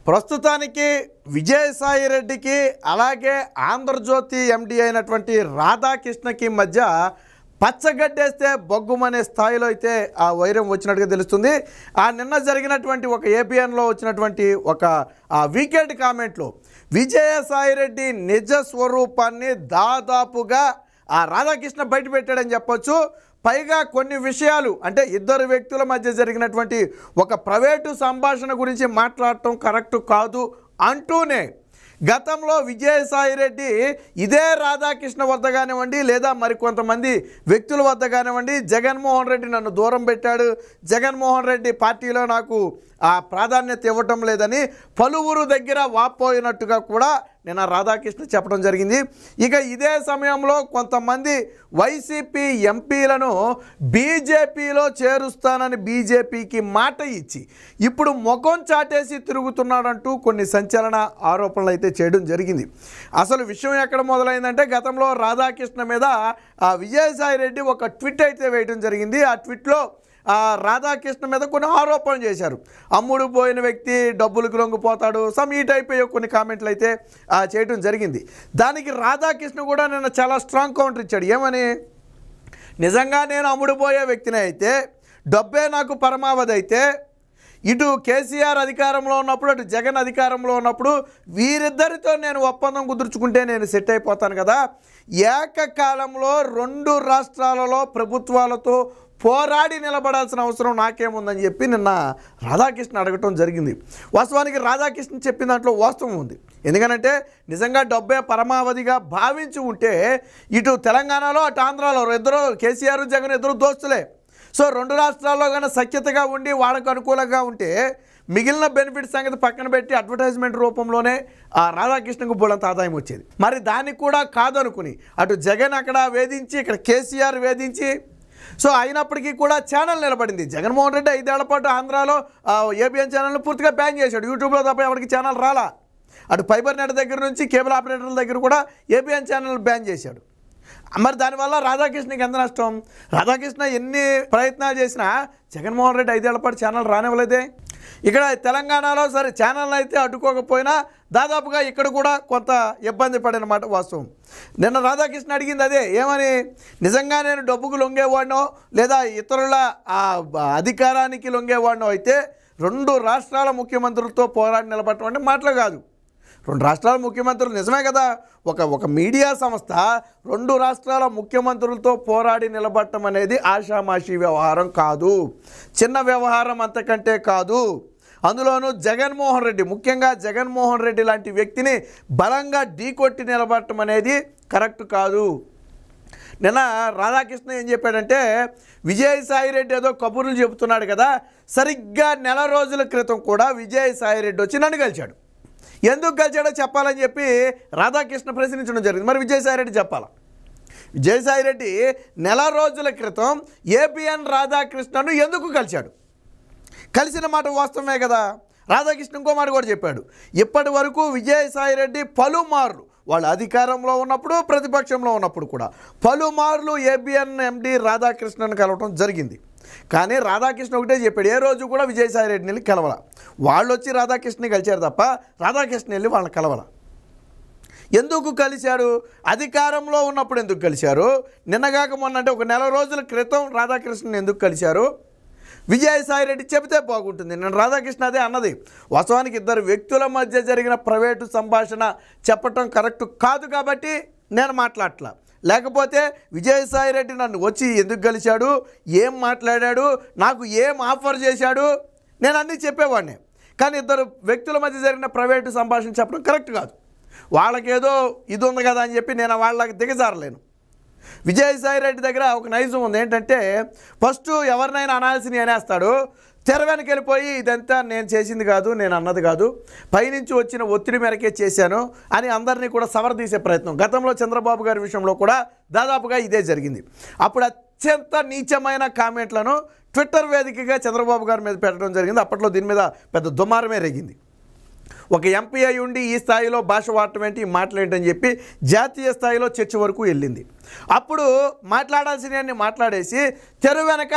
ప్రస్తుతానికి విజయసాయి రెడ్డికి అలాగే ఆంధ్రజ్యోతి ఎండి అయినటువంటి రాధాకృష్ణకి మధ్య పచ్చగడ్డేస్తే బొగ్గుమనే స్థాయిలో అయితే ఆ వైరం వచ్చినట్టుగా తెలుస్తుంది. ఆ నిన్న జరిగినటువంటి ఒక ఏబిఎన్లో వచ్చినటువంటి ఒక వీకెండ్ కామెంట్లో విజయసాయి రెడ్డి నిజ స్వరూపాన్ని దాదాపుగా ఆ రాధాకృష్ణ బయట పెట్టాడని చెప్పొచ్చు. పైగా కొన్ని విషయాలు అంటే ఇద్దరు వ్యక్తుల మధ్య జరిగినటువంటి ఒక ప్రైవేటు సంభాషణ గురించి మాట్లాడటం కరెక్ట్ కాదు అంటూనే గతంలో విజయసాయి రెడ్డి ఇదే రాధాకృష్ణ వద్ద కానివ్వండి లేదా మరికొంతమంది వ్యక్తుల వద్ద కానివ్వండి జగన్మోహన్ రెడ్డి నన్ను దూరం పెట్టాడు, జగన్మోహన్ రెడ్డి పార్టీలో నాకు ఆ ప్రాధాన్యత ఇవ్వటం లేదని పలువురు దగ్గర వాపోయినట్టుగా కూడా నిన్న రాధాకృష్ణ చెప్పడం జరిగింది. ఇక ఇదే సమయంలో కొంతమంది వైసీపీ ఎంపీలను బీజేపీలో చేరుస్తానని బీజేపీకి మాట ఇచ్చి ఇప్పుడు ముఖం చాటేసి తిరుగుతున్నాడంటూ కొన్ని సంచలన ఆరోపణలు అయితే చేయడం జరిగింది. అసలు విషయం ఎక్కడ మొదలైందంటే గతంలో రాధాకృష్ణ మీద విజయసాయి రెడ్డి ఒక ట్వీట్ అయితే వేయడం జరిగింది. ఆ ట్వీట్లో రాధాకృష్ణ మీద కొన్ని ఆరోపణలు చేశారు. అమ్ముడు పోయిన వ్యక్తి డబ్బులకు లొంగిపోతాడు, సమ్ ఈ టైప్ కొన్ని కామెంట్లు అయితే చేయడం జరిగింది. దానికి రాధాకృష్ణ కూడా నిన్న చాలా స్ట్రాంగ్ కౌంటర్ ఇచ్చాడు. ఏమని, నిజంగా నేను అమ్ముడుపోయే వ్యక్తిని అయితే డబ్బే నాకు పరమావధి అయితే ఇటు కేసీఆర్ అధికారంలో ఉన్నప్పుడు అటు జగన్ అధికారంలో ఉన్నప్పుడు వీరిద్దరితో నేను ఒప్పందం కుదుర్చుకుంటే నేను సెట్ అయిపోతాను కదా, ఏకకాలంలో రెండు రాష్ట్రాలలో ప్రభుత్వాలతో పోరాడి నిలబడాల్సిన అవసరం నాకేముందని చెప్పి నిన్న రాధాకృష్ణ అడగటం జరిగింది. వాస్తవానికి రాధాకృష్ణ చెప్పిన దాంట్లో వాస్తవం ఉంది. ఎందుకనంటే నిజంగా డబ్బే పరమావధిగా భావించి ఉంటే ఇటు తెలంగాణలో అటు ఆంధ్రాలో ఇద్దరు కేసీఆర్ జగన్ ఇద్దరు దోస్తులే. సో రెండు రాష్ట్రాల్లో కానీ సఖ్యతగా ఉండి వాళ్ళకు అనుకూలంగా ఉంటే మిగిలిన బెనిఫిట్ సంగతి పక్కన పెట్టి అడ్వర్టైజ్మెంట్ రూపంలోనే ఆ రాధాకృష్ణకు బోలంత ఆదాయం వచ్చేది. మరి దానికి కూడా కాదనుకుని అటు జగన్ అక్కడ వేధించి ఇక్కడ కేసీఆర్ వేధించి సో అయినప్పటికీ కూడా ఛానల్ నిలబడింది. జగన్మోహన్ రెడ్డి 5 ఏళ్ల పాటు ఆంధ్రాలో ఏబిఎన్ ఛానల్ని పూర్తిగా బ్యాన్ చేశాడు. యూట్యూబ్లో తప్ప ఎవరికి ఛానల్ రాలా. అటు ఫైబర్ నెట్ దగ్గర నుంచి కేబుల్ ఆపరేటర్ల దగ్గర కూడా ఏబిఎన్ ఛానల్ బ్యాన్ చేశాడు. మరి దానివల్ల రాధాకృష్ణకి ఎంత నష్టం? రాధాకృష్ణ ఎన్ని ప్రయత్నాలు చేసినా జగన్మోహన్ రెడ్డి 5 ఏళ్ల పాటు ఛానల్ రానివ్వలేదే. ఇక్కడ తెలంగాణలో సరే ఛానల్ అయితే అడ్డుకోకపోయినా దాదాపుగా ఇక్కడ కూడా కొంత ఇబ్బంది పడిన మాట వాస్తవం. నిన్న రాధాకృష్ణ అడిగింది అదే, ఏమని, నిజంగా నేను డబ్బుకు లొంగేవాడినో లేదా ఇతరుల అధికారానికి లొంగేవాడినో అయితే రెండు రాష్ట్రాల ముఖ్యమంత్రులతో పోరాడి నిలబడటం అంటే మాటలు కాదు. రెండు రాష్ట్రాల ముఖ్యమంత్రులు నిజమే కదా, ఒక మీడియా సంస్థ రెండు రాష్ట్రాల ముఖ్యమంత్రులతో పోరాడి నిలబడటం అనేది ఆషామాషి వ్యవహారం కాదు, చిన్న వ్యవహారం అంతకంటే కాదు. అందులోనూ జగన్మోహన్ రెడ్డి, ముఖ్యంగా జగన్మోహన్ రెడ్డి లాంటి వ్యక్తిని బలంగా ఢీకొట్టి నిలబడటం అనేది కరెక్ట్ కాదు. నిన్న రాధాకృష్ణ ఏం చెప్పాడంటే విజయసాయి రెడ్డి ఏదో కబుర్లు చెబుతున్నాడు కదా, సరిగ్గా నెల రోజుల క్రితం కూడా విజయసాయి రెడ్డి వచ్చి నన్ను కలిశాడు. ఎందుకు కలిశాడో చెప్పాలని చెప్పి రాధాకృష్ణ ప్రశ్నించడం జరిగింది. మరి విజయసాయి రెడ్డి చెప్పాలా? విజయసాయి రెడ్డి నెల రోజుల క్రితం ఏబిఎన్ రాధాకృష్ణను ఎందుకు కలిశాడు? కలిసిన మాట వాస్తవమే కదా. రాధాకృష్ణ ఇంకో మాట కూడా చెప్పాడు, ఇప్పటి వరకు విజయసాయి రెడ్డి పలుమార్లు వాళ్ళు అధికారంలో ఉన్నప్పుడు ప్రతిపక్షంలో ఉన్నప్పుడు కూడా పలుమార్లు ఏబిఎన్ ఎండి రాధాకృష్ణను కలవటం జరిగింది. కానీ రాధాకృష్ణ ఒకటే చెప్పాడు, ఏ రోజు కూడా విజయసాయి రెడ్డిని వెళ్ళి కలవాల. వాళ్ళు వచ్చి రాధాకృష్ణని కలిశారు తప్ప రాధాకృష్ణ వెళ్ళి వాళ్ళని కలవాల. ఎందుకు కలిశారు? అధికారంలో ఉన్నప్పుడు ఎందుకు కలిశారు? నిన్నగాక మొన్న అంటే ఒక నెల రోజుల క్రితం రాధాకృష్ణని ఎందుకు కలిశారు? విజయసాయి రెడ్డి చెబితే బాగుంటుంది. నేను రాధాకృష్ణ అదే అన్నది. వాస్తవానికి ఇద్దరు వ్యక్తుల మధ్య జరిగిన ప్రైవేటు సంభాషణ చెప్పటం కరెక్ట్ కాదు కాబట్టి నేను మాట్లాడట్లా. లేకపోతే విజయసాయి రెడ్డి నన్ను వచ్చి ఎందుకు కలిశాడు, ఏం మాట్లాడాడు, నాకు ఏం ఆఫర్ చేశాడు, నేను అన్నీ చెప్పేవాడిని. కానీ ఇద్దరు వ్యక్తుల మధ్య జరిగిన ప్రైవేటు సంభాషణ చెప్పడం కరెక్ట్ కాదు. వాళ్ళకేదో ఇది ఉంది కదా అని చెప్పి నేను వాళ్ళకి దిగజారలేను. విజయసాయి రెడ్డి దగ్గర ఒక నైజం ఉంది, ఏంటంటే ఫస్ట్ ఎవరినైనా అనాల్సింది అనేస్తాడు, తెర వెనకెళ్ళిపోయి ఇదంతా నేను చేసింది కాదు, నేను అన్నది కాదు, పైనుంచి వచ్చిన ఒత్తిడి మేరకే చేశాను అని అందరినీ కూడా సవరదీసే ప్రయత్నం. గతంలో చంద్రబాబు గారి విషయంలో కూడా దాదాపుగా ఇదే జరిగింది. అప్పుడు అత్యంత నీచమైన కామెంట్లను ట్విట్టర్ వేదికగా చంద్రబాబు గారి మీద పెట్టడం జరిగింది. అప్పట్లో దీని మీద పెద్ద దుమారమే రేగింది. ఒక ఎంపీ అయి ఉండి ఈ స్థాయిలో భాష వాడటం ఏంటి, మాట్లాడటని చెప్పి జాతీయ స్థాయిలో చర్చ వరకు వెళ్ళింది. అప్పుడు మాట్లాడాల్సినవన్నీ మాట్లాడేసి తెరు వెనక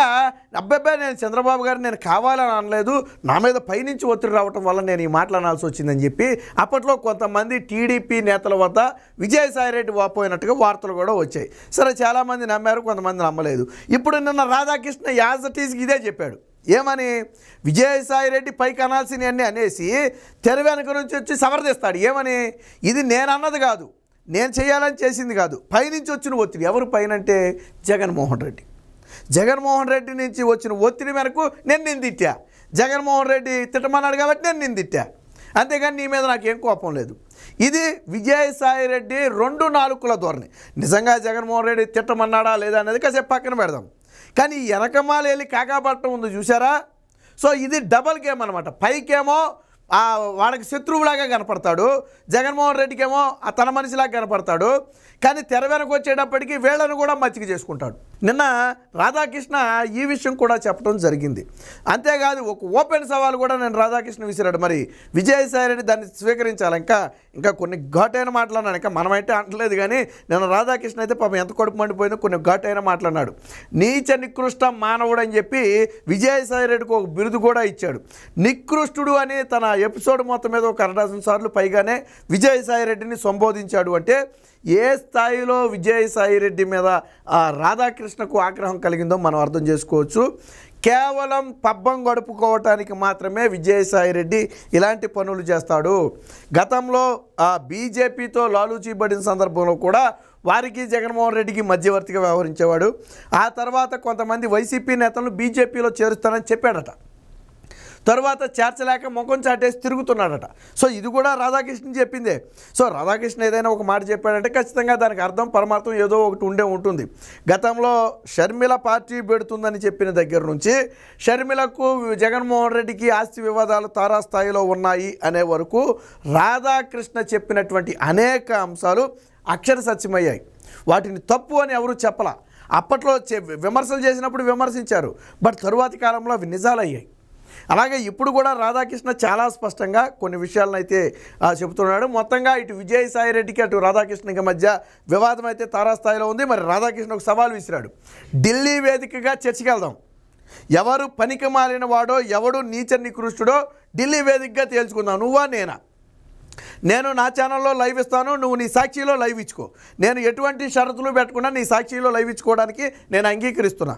అబ్బాయి నేను చంద్రబాబు గారు నేను కావాలని అనలేదు, నా మీద పైనుంచి ఒత్తిడి రావటం వల్ల నేను ఈ మాట్లాడాల్సి వచ్చిందని చెప్పి అప్పట్లో కొంతమంది టీడీపీ నేతల వద్ద విజయసాయిరెడ్డి వాపోయినట్టుగా వార్తలు కూడా వచ్చాయి. సరే, చాలామంది నమ్మారు, కొంతమంది నమ్మలేదు. ఇప్పుడు నిన్న రాధాకృష్ణ యాజ్ ఇట్ ఈజ్ ఇదే చెప్పాడు. ఏమని? విజయసాయిరెడ్డి పైకి అనాల్సినవన్నీ అనేసి తెర వెనక నుంచి వచ్చి సవరదీస్తాడు. ఏమని? ఇది నేను అన్నది కాదు, నేను చేయాలని చేసింది కాదు, పైనుంచి వచ్చిన ఒత్తిడి. ఎవరు పైనంటే జగన్మోహన్ రెడ్డి. జగన్మోహన్ రెడ్డి నుంచి వచ్చిన ఒత్తిడి మేరకు నేను తిట్టా. జగన్మోహన్ రెడ్డి తిట్టమన్నాడు కాబట్టి నేను తిట్టా, అంతేగాని నీ మీద నాకేం కోపం లేదు. ఇది విజయసాయిరెడ్డి 2 నాలుకల ధోరణి. నిజంగా జగన్మోహన్ రెడ్డి తిట్టమన్నాడా లేదా అనేది కాసేపు పక్కన పెడదాం, కానీ వెనకమాల వెళ్ళి కాకాపట్టం ఉంది చూసారా? సో ఇది డబల్ గేమ్ అనమాట. పైకేమో వాడికి శత్రువులాగా కనపడతాడు, జగన్మోహన్ రెడ్డికేమో తన మనిషిలాగా కనపడతాడు, కానీ తెర వెనక వచ్చేటప్పటికి వీళ్ళను కూడా మచ్చిక చేసుకుంటాడు. నిన్న రాధాకృష్ణ ఈ విషయం కూడా చెప్పడం జరిగింది. అంతేకాదు ఒక ఓపెన్ సవాల్ కూడా నేను రాధాకృష్ణ విసిరాడు. మరి విజయసాయిరెడ్డి దాన్ని స్వీకరించాలి. ఇంకా కొన్ని ఘాటైన మాట్లాడినాడు. ఇంకా మనమైతే అంటలేదు, కానీ నేను రాధాకృష్ణ అయితే పాపం ఎంత కడుపు మండిపోయిందో కొన్ని ఘాటైన మాట్లాడినాడు. నీచ నికృష్ట మానవుడు అని చెప్పి విజయసాయిరెడ్డికి ఒక బిరుదు కూడా ఇచ్చాడు. నికృష్టుడు అని తన ఎపిసోడ్ మొత్తం మీద ఒక 60 సార్లు పైగానే విజయసాయిరెడ్డిని సంబోధించాడు. అంటే ఏ స్థాయిలో విజయసాయిరెడ్డి మీద రాధాకృష్ణకు ఆగ్రహం కలిగిందో మనం అర్థం చేసుకోవచ్చు. కేవలం పబ్బం గడుపుకోవటానికి మాత్రమే విజయసాయిరెడ్డి ఇలాంటి పనులు చేస్తాడు. గతంలో బీజేపీతో లాలూచీబడిన సందర్భంలో కూడా వారికి జగన్మోహన్ రెడ్డికి మధ్యవర్తిగా వ్యవహరించేవాడు. ఆ తర్వాత కొంతమంది వైసీపీ నేతలను బీజేపీలో చేరుస్తానని చెప్పాడట. తర్వాత చేర్చలేక ముఖం చాటేసి తిరుగుతున్నాడట. సో ఇది కూడా రాధాకృష్ణ చెప్పిందే. సో రాధాకృష్ణ ఏదైనా ఒక మాట చెప్పాడంటే ఖచ్చితంగా దానికి అర్థం పరమార్థం ఏదో ఒకటి ఉంటుంది. గతంలో షర్మిల పార్టీ పెడుతుందని చెప్పిన దగ్గర నుంచి షర్మిలకు జగన్మోహన్ రెడ్డికి ఆస్తి వివాదాలు తారాస్థాయిలో ఉన్నాయి అనే వరకు రాధాకృష్ణ చెప్పినటువంటి అనేక అంశాలు అక్షర సత్యమయ్యాయి. వాటిని తప్పు అని ఎవరు చెప్పలా. అప్పట్లో విమర్శలు చేసినప్పుడు విమర్శించారు, బట్ తరువాతి కాలంలో అవి నిజాలయ్యాయి. అలాగే ఇప్పుడు కూడా రాధాకృష్ణ చాలా స్పష్టంగా కొన్ని విషయాలను అయితే చెబుతున్నాడు. మొత్తంగా ఇటు విజయసాయిరెడ్డికి అటు రాధాకృష్ణకి మధ్య వివాదం అయితే తారాస్థాయిలో ఉంది. మరి రాధాకృష్ణ ఒక సవాల్ విసిరాడు. ఢిల్లీ వేదికగా చర్చకి వెళ్దాం, ఎవరు పనికి మాలిన వాడో ఎవడు నీచ నికృష్టుడో ఢిల్లీ వేదికగా తేల్చుకుందాం, నువ్వా నేనా? నేను నా ఛానల్లో లైవ్ ఇస్తాను, నువ్వు నీ సాక్షిలో లైవ్ ఇచ్చుకో. నేను ఎటువంటి షరతులు పెట్టకుండా నీ సాక్షిలో లైవ్ ఇచ్చుకోవడానికి నేను అంగీకరిస్తున్నా.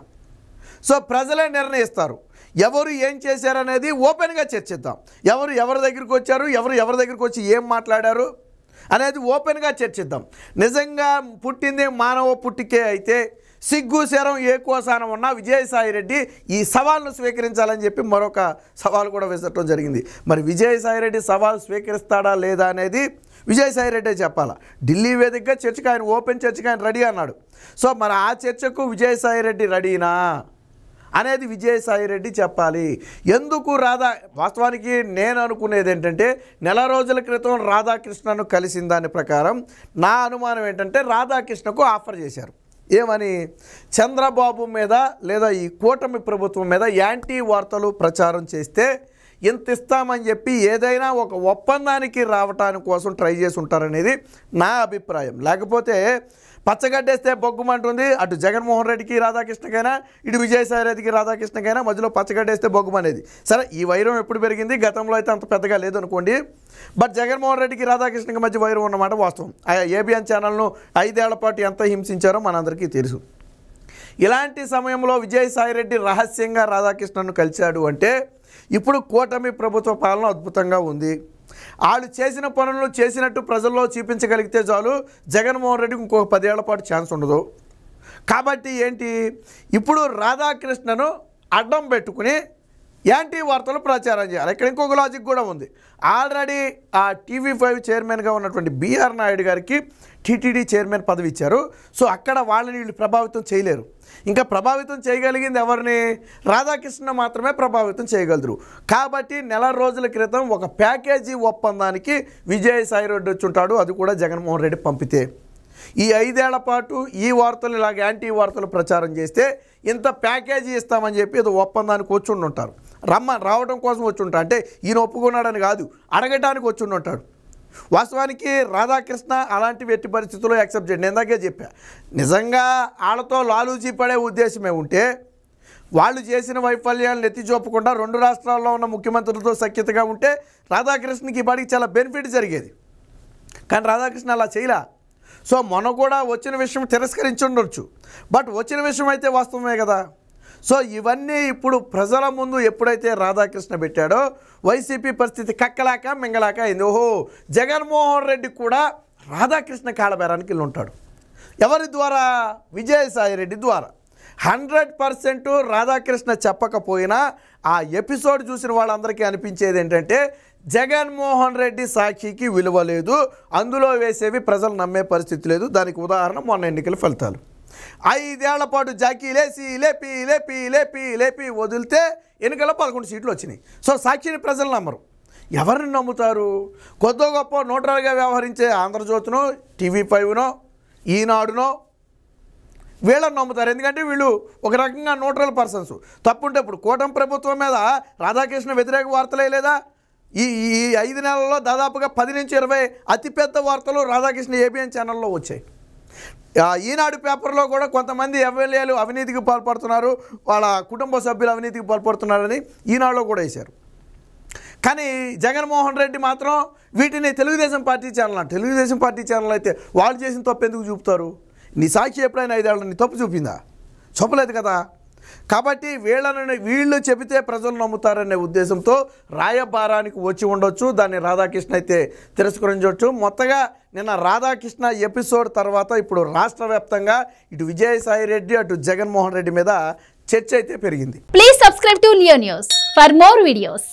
సో ప్రజలే నిర్ణయిస్తారు ఎవరు ఏం చేశారనేది. ఓపెన్గా చర్చిద్దాం. ఎవరి దగ్గరికి వచ్చారు, ఎవరి దగ్గరికి వచ్చి ఏం మాట్లాడారు అనేది ఓపెన్గా చర్చిద్దాం. నిజంగా పుట్టింది మానవ పుట్టికే అయితే సిగ్గు శరం ఏ కోసానం ఉన్నా విజయసాయిరెడ్డి ఈ సవాల్ను స్వీకరించాలని చెప్పి మరొక సవాల్ కూడా విసరటం జరిగింది. మరి విజయసాయిరెడ్డి సవాల్ స్వీకరిస్తాడా లేదా అనేది విజయసాయిరెడ్డే చెప్పాలా. ఢిల్లీ వేదికగా చర్చకు ఆయన ఓపెన్ చర్చకు ఆయన రెడీ అన్నాడు. సో మరి ఆ చర్చకు విజయసాయిరెడ్డి రెడీనా అనేది విజయసాయిరెడ్డి చెప్పాలి. ఎందుకు వాస్తవానికి నేను అనుకునేది ఏంటంటే నెల రోజుల క్రితం రాధాకృష్ణను కలిసిన దాని ప్రకారం నా అనుమానం ఏంటంటే రాధాకృష్ణకు ఆఫర్ చేశారు. ఏమని? చంద్రబాబు మీద లేదా ఈ కూటమి ప్రభుత్వం మీద యాంటీ వార్తలు ప్రచారం చేస్తే ఎంత ఇస్తామని చెప్పి ఏదైనా ఒక ఒప్పందానికి రావటానికి కోసం ట్రై చేసి ఉంటారనేది నా అభిప్రాయం. లేకపోతే పచ్చగడ్డేస్తే బొగ్గుమంటుంది. అటు జగన్మోహన్ రెడ్డికి రాధాకృష్ణకైనా ఇటు విజయసాయిరెడ్డికి రాధాకృష్ణకైనా మధ్యలో పచ్చగడ్డేస్తే బొగ్గుమనేది. సరే, ఈ వైరం ఎప్పుడు పెరిగింది? గతంలో అయితే అంత పెద్దగా లేదనుకోండి, బట్ జగన్మోహన్ రెడ్డికి రాధాకృష్ణకి మధ్య వైరం ఉన్నమాట వాస్తవం. ఏబిఎన్ ఛానల్ను 5 ఏళ్ల పాటు ఎంత హింసించారో మనందరికీ తెలుసు. ఇలాంటి సమయంలో విజయసాయిరెడ్డి రహస్యంగా రాధాకృష్ణను కలిశాడు అంటే ఇప్పుడు కూటమి ప్రభుత్వ పాలన అద్భుతంగా ఉంది. వాళ్ళు చేసిన పనులను చేసినట్టు ప్రజల్లో చూపించగలిగితే చాలు, జగన్మోహన్ రెడ్డికి ఇంకొక 10 ఏళ్ల పాటు ఛాన్స్ ఉండదు. కాబట్టి ఏంటి, ఇప్పుడు రాధాకృష్ణను అడ్డం పెట్టుకుని యాంటీ వార్తలు ప్రచారం చేయాలి. ఇక్కడ ఇంకొక లాజిక్ కూడా ఉంది. ఆల్రెడీ ఆ TV5 చైర్మన్గా ఉన్నటువంటి బిఆర్ నాయుడు గారికి టీటీడీ చైర్మన్ పదవి ఇచ్చారు. సో అక్కడ వాళ్ళని వీళ్ళు ప్రభావితం చేయలేరు. ఇంకా ప్రభావితం చేయగలిగింది ఎవరిని? రాధాకృష్ణ మాత్రమే ప్రభావితం చేయగలరు. కాబట్టి నెల రోజుల క్రితం ఒక ప్యాకేజీ ఒప్పందానికి విజయసాయిరెడ్డి వచ్చి ఉంటాడు. అది కూడా జగన్మోహన్ రెడ్డి పంపితే ఈ 5 ఏళ్ల పాటు ఈ వార్తలు ఇలాగ యాంటీ వార్తలు ప్రచారం చేస్తే ఇంత ప్యాకేజీ ఇస్తామని చెప్పి ఏదో ఒప్పందానికి వచ్చి ఉంటారు. రావడం కోసం వచ్చి ఉంటాడు. అంటే ఈయన ఒప్పుకున్నాడని కాదు, అడగడానికి వచ్చి ఉంటాడు. వాస్తవానికి రాధాకృష్ణ అలాంటి ఎట్టి పరిస్థితుల్లో యాక్సెప్ట్ చేయండి. నేను ఇందాకే చెప్పా, నిజంగా వాళ్ళతో లాలూజీ పడే ఉద్దేశమే ఉంటే వాళ్ళు చేసిన వైఫల్యాలను ఎత్తి చూపకుండా 2 రాష్ట్రాల్లో ఉన్న ముఖ్యమంత్రులతో సఖ్యతగా ఉంటే రాధాకృష్ణకి ఈ పాటికి చాలా బెనిఫిట్ జరిగేది. కానీ రాధాకృష్ణ అలా చేయలే. సో మొన్న కూడా వచ్చిన విషయం తిరస్కరించి ఉండొచ్చు, బట్ వచ్చిన విషయం అయితే వాస్తవమే కదా. సో ఇవన్నీ ఇప్పుడు ప్రజల ముందు ఎప్పుడైతే రాధాకృష్ణ పెట్టాడో వైసీపీ పరిస్థితి కక్కలాక మింగలాక అయింది. ఓహో, జగన్మోహన్ రెడ్డి కూడా రాధాకృష్ణ కాళ్ళబేరానికి వెళ్ళి ఉంటాడు. ఎవరి ద్వారా? విజయసాయి రెడ్డి ద్వారా. 100% రాధాకృష్ణ చెప్పకపోయినా ఆ ఎపిసోడ్ చూసిన వాళ్ళందరికీ అనిపించేది ఏంటంటే జగన్మోహన్ రెడ్డి సాక్షికి విలువ లేదు, అందులో వేసేవి ప్రజలు నమ్మే పరిస్థితి లేదు. దానికి ఉదాహరణ మొన్న ఎన్నికల ఫలితాలు. 5 ఏళ్ల పాటు జాకీ లేపి వదిలితే ఎన్నికల్లో 11 సీట్లు వచ్చినాయి. సో సాక్షిని ప్రజలు నమ్మరు. ఎవరిని నమ్ముతారు? కొద్ది గొప్ప న్యూట్రల్గా వ్యవహరించే ఆంధ్రజ్యోతినో, TV5నో, ఈనాడునో వీళ్ళని నమ్ముతారు. ఎందుకంటే వీళ్ళు ఒక రకంగా న్యూట్రల్ పర్సన్స్. తప్పుంటే ఇప్పుడు కూటమి ప్రభుత్వం మీద రాధాకృష్ణ వ్యతిరేక వార్తలే లేదా? ఈ 5 నెలల్లో దాదాపుగా 10 నుంచి 20 అతిపెద్ద వార్తలు రాధాకృష్ణ ఏబిఎన్ ఛానల్లో వచ్చాయి. ఈనాడు పేపర్లో కూడా కొంతమంది ఎమ్మెల్యేలు అవినీతికి పాల్పడుతున్నారు, వాళ్ళ కుటుంబ సభ్యులు అవినీతికి పాల్పడుతున్నారని ఈనాడులో కూడా వేశారు. కానీ జగన్మోహన్ రెడ్డి మాత్రం వీటిని తెలుగుదేశం పార్టీ ఛానల్ అయితే వాళ్ళు చేసిన తప్పు ఎందుకు చూపుతారు? నీ సాక్షి ఎప్పుడైనా 5 ఏళ్ళ నీ తప్పు చూపిందా? చూపలేదు కదా. కాబట్టి వీళ్ళు చెబితే ప్రజలు నమ్ముతారనే ఉద్దేశంతో రాయబారానికి వచ్చి ఉండొచ్చు. దాన్ని రాధాకృష్ణ అయితే తిరస్కరించవచ్చు. మొత్తగా నిన్న రాధాకృష్ణ ఎపిసోడ్ తర్వాత ఇప్పుడు రాష్ట్ర వ్యాప్తంగా ఇటు విజయసాయి రెడ్డి అటు జగన్మోహన్ రెడ్డి మీద చర్చ అయితే పెరిగింది. Please subscribe to Leo news for more videos.